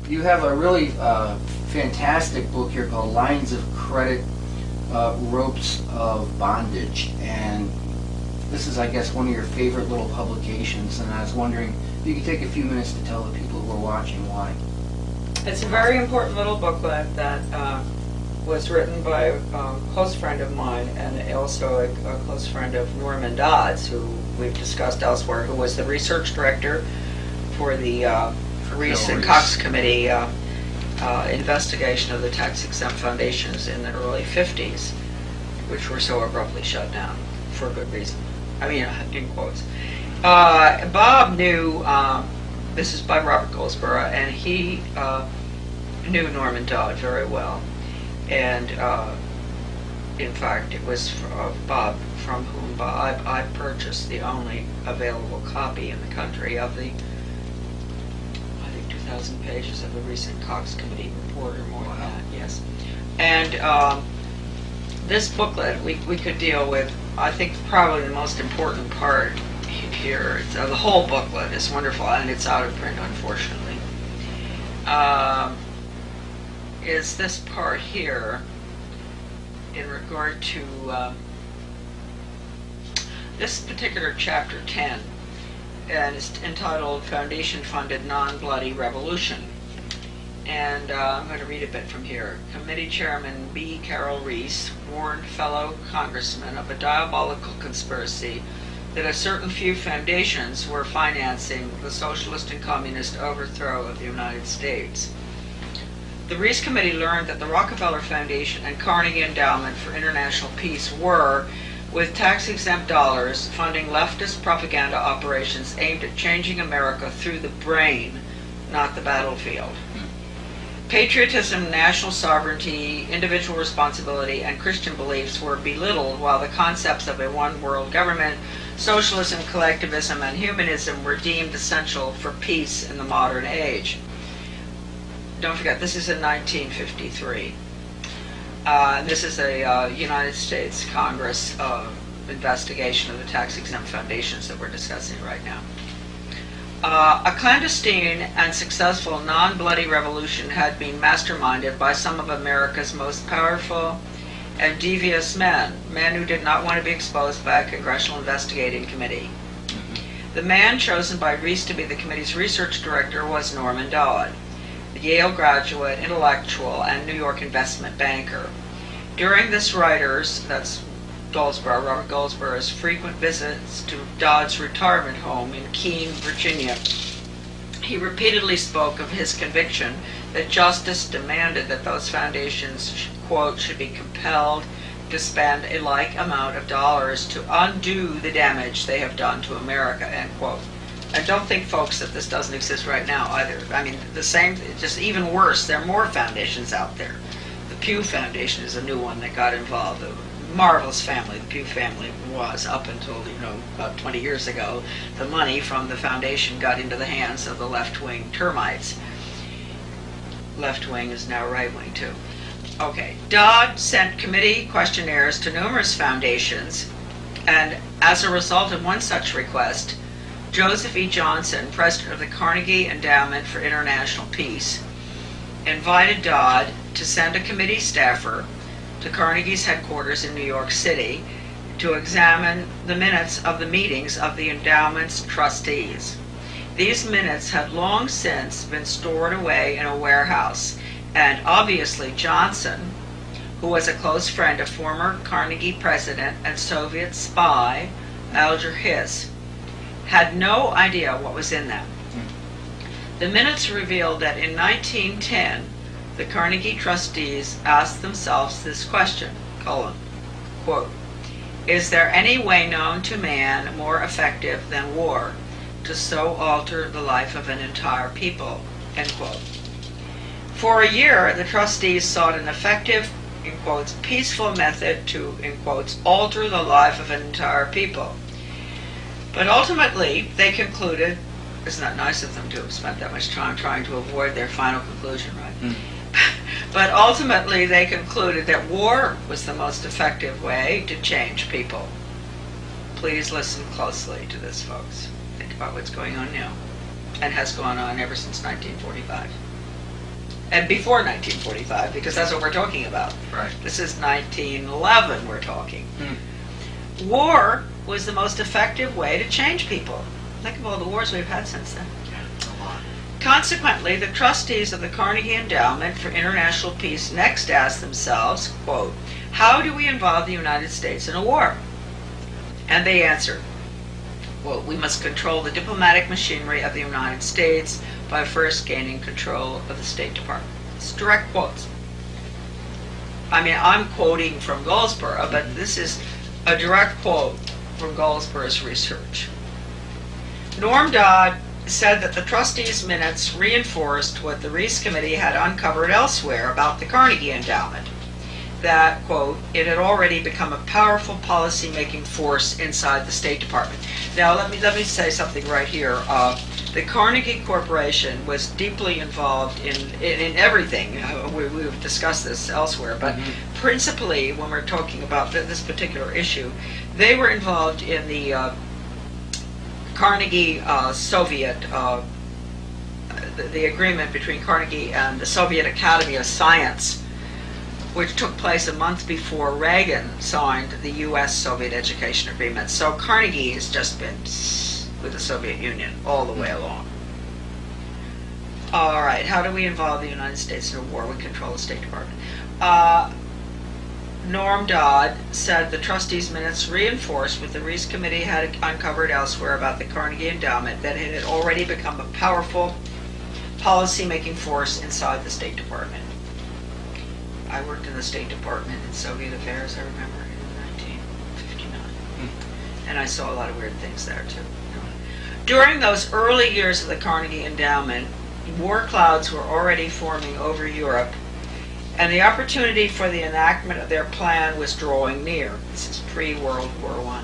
You have a really fantastic book here called Lines of Credit, Ropes of Bondage, and this is, I guess, one of your favorite little publications, and I was wondering if you could take a few minutes to tell the people who are watching why. It's a very important little booklet that was written by a close friend of mine and also a close friend of Norman Dodds, who we've discussed elsewhere, who was the research director for the Reese and Cox Committee investigation of the tax-exempt foundations in the early 50s, which were so abruptly shut down for good reason. I mean, in quotes. Bob knew, this is by Robert Goldsboro, and he knew Norman Dodd very well. And in fact, it was Bob from whom I purchased the only available copy in the country of the, I think, 2,000 pages of the recent Cox Committee report, or more than that, yes. And this booklet, we could deal with, I think, probably the most important part here. The whole booklet is wonderful, and it's out of print, unfortunately. Is this part here in regard to this particular chapter 10, and it's entitled Foundation Funded Non-Bloody Revolution. And I'm going to read a bit from here. Committee Chairman B. Carroll Reese warned fellow congressmen of a diabolical conspiracy that a certain few foundations were financing the socialist and communist overthrow of the United States. The Reese Committee learned that the Rockefeller Foundation and Carnegie Endowment for International Peace were, with tax-exempt dollars, funding leftist propaganda operations aimed at changing America through the brain, not the battlefield. Patriotism, national sovereignty, individual responsibility, and Christian beliefs were belittled, while the concepts of a one-world government, socialism, collectivism, and humanism were deemed essential for peace in the modern age. Don't forget, this is in 1953. This is a United States Congress investigation of the tax-exempt foundations that we're discussing right now. A clandestine and successful non-bloody revolution had been masterminded by some of America's most powerful and devious men who did not want to be exposed by a congressional investigating committee. The man chosen by Reese to be the committee's research director was Norman Dodd, the Yale graduate, intellectual, and New York investment banker. During this writer's, that's Robert Goldsboro's, frequent visits to Dodd's retirement home in Keene, Virginia, he repeatedly spoke of his conviction that justice demanded that those foundations, quote, should be compelled to spend a like amount of dollars to undo the damage they have done to America, end quote. And don't think, folks, that this doesn't exist right now either. I mean, the same, just even worse, there are more foundations out there. The Pew Foundation is a new one that got involved. A marvelous family, the Pew family was, up until, about 20 years ago. The money from the foundation got into the hands of the left-wing termites. Left wing is now right wing, too. Okay, Dodd sent committee questionnaires to numerous foundations, and as a result of one such request, Joseph E. Johnson, president of the Carnegie Endowment for International Peace, invited Dodd to send a committee staffer to Carnegie's headquarters in New York City to examine the minutes of the meetings of the endowment's trustees. These minutes had long since been stored away in a warehouse, and obviously Johnson, who was a close friend of former Carnegie president and Soviet spy Alger Hiss, had no idea what was in them. The minutes revealed that in 1910, the Carnegie trustees asked themselves this question, quote, "Is there any way known to man more effective than war to so alter the life of an entire people?" End quote. For a year, the trustees sought an effective, in quotes, peaceful method to, in quotes, alter the life of an entire people. But ultimately, they concluded, isn't that nice of them to have spent that much time trying to avoid their final conclusion, right? But ultimately, they concluded that war was the most effective way to change people. Please listen closely to this, folks. Think about what's going on now, and has gone on ever since 1945. and before 1945, because that's what we're talking about. Right. This is 1911 we're talking. Hmm. War was the most effective way to change people. Think of all the wars we've had since then. Yeah, a lot. Consequently, the trustees of the Carnegie Endowment for International Peace next asked themselves, quote, how do we involve the United States in a war? And they answered, well, we must control the diplomatic machinery of the United States by first gaining control of the State Department. It's direct quotes. I mean, I'm quoting from Goldsboro, but this is a direct quote from Goldsboro's research. Norm Dodd said that the trustees' minutes reinforced what the Reese Committee had uncovered elsewhere about the Carnegie Endowment, that, quote, it had already become a powerful policy-making force inside the State Department. Now, let me say something right here. The Carnegie Corporation was deeply involved in everything. We've discussed this elsewhere, but principally, when we're talking about this particular issue, they were involved in the Carnegie Soviet, the agreement between Carnegie and the Soviet Academy of Science, which took place a month before Reagan signed the U.S.-Soviet Education Agreement. So Carnegie has just been with the Soviet Union all the way along. All right, how do we involve the United States in a war? We control the State Department. Norm Dodd said the trustees' minutes reinforced what the Reese Committee had uncovered elsewhere about the Carnegie Endowment, that it had already become a powerful policy-making force inside the State Department. I worked in the State Department in Soviet affairs, I remember, in 1959. And I saw a lot of weird things there, too. During those early years of the Carnegie Endowment, war clouds were already forming over Europe, and the opportunity for the enactment of their plan was drawing near. This is pre-World War I.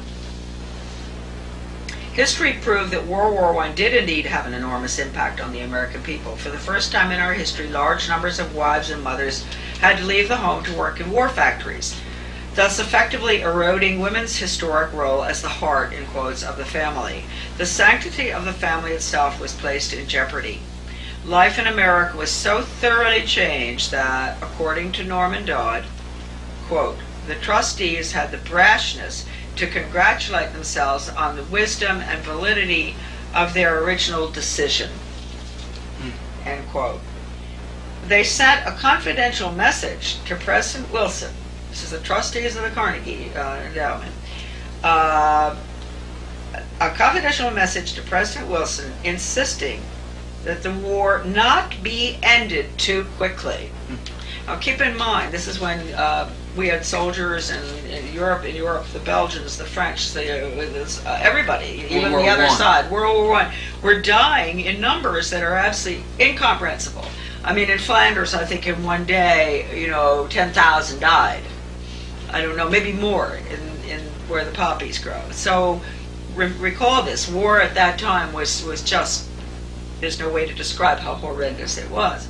History proved that World War I did indeed have an enormous impact on the American people. For the first time in our history, large numbers of wives and mothers had to leave the home to work in war factories, thus effectively eroding women's historic role as the heart, in quotes, of the family. The sanctity of the family itself was placed in jeopardy. Life in America was so thoroughly changed that, according to Norman Dodd, quote, the trustees had the brashness to congratulate themselves on the wisdom and validity of their original decision, end quote. They sent a confidential message to President Wilson. This is the trustees of the Carnegie Endowment. A confidential message to President Wilson insisting that the war not be ended too quickly. Now keep in mind, this is when we had soldiers in Europe, the Belgians, the French, everybody, even the other side, World War I, were dying in numbers that are absolutely incomprehensible. I mean, in Flanders, I think in one day, 10,000 died. I don't know, maybe more in where the poppies grow. So recall this, war at that time was just, there's no way to describe how horrendous it was.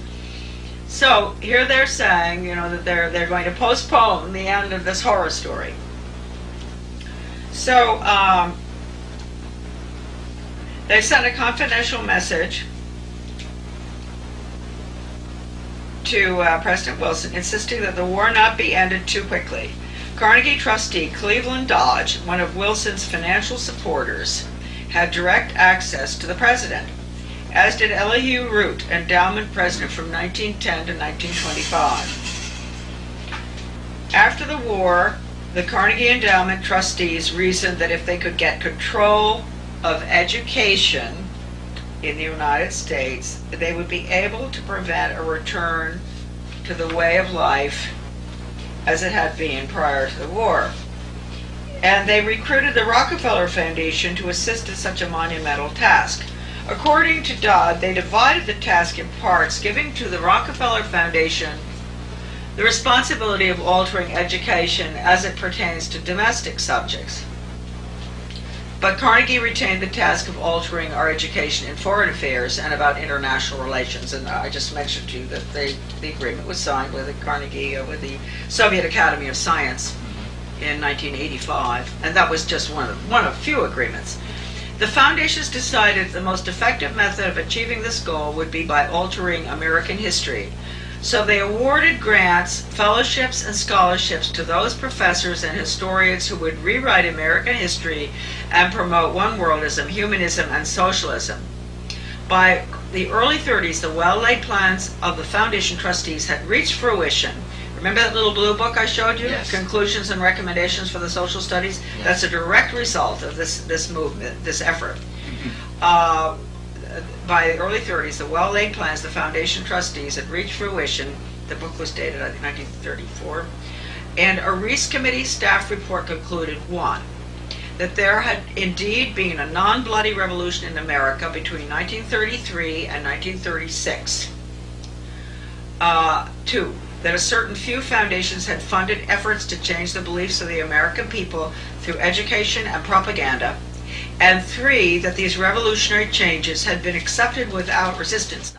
So here they're saying, that they're going to postpone the end of this horror story. So they sent a confidential message to President Wilson, insisting that the war not be ended too quickly. Carnegie trustee Cleveland Dodge, one of Wilson's financial supporters, had direct access to the president, as did Elihu Root, endowment president from 1910 to 1925. After the war, the Carnegie Endowment trustees reasoned that if they could get control of education in the United States, they would be able to prevent a return to the way of life as it had been prior to the war. And they recruited the Rockefeller Foundation to assist in such a monumental task. According to Dodd, they divided the task in parts, giving to the Rockefeller Foundation the responsibility of altering education as it pertains to domestic subjects. But Carnegie retained the task of altering our education in foreign affairs and about international relations. And I just mentioned to you that the agreement was signed with the Carnegie, with the Soviet Academy of Science in 1985, and that was just one of few agreements. The foundations decided the most effective method of achieving this goal would be by altering American history. So they awarded grants, fellowships, and scholarships to those professors and historians who would rewrite American history and promote one-worldism, humanism, and socialism. By the early 30s, the well-laid plans of the foundation trustees had reached fruition. Remember that little blue book I showed you? Yes. Conclusions and Recommendations for the Social Studies? Yes. That's a direct result of this movement, this effort. By the early 30s, the well-laid plans of the foundation trustees had reached fruition. The book was dated, I think, 1934. And a Reese Committee staff report concluded, one, that there had indeed been a non-bloody revolution in America between 1933 and 1936. Two, that a certain few foundations had funded efforts to change the beliefs of the American people through education and propaganda. And three, that these revolutionary changes had been accepted without resistance.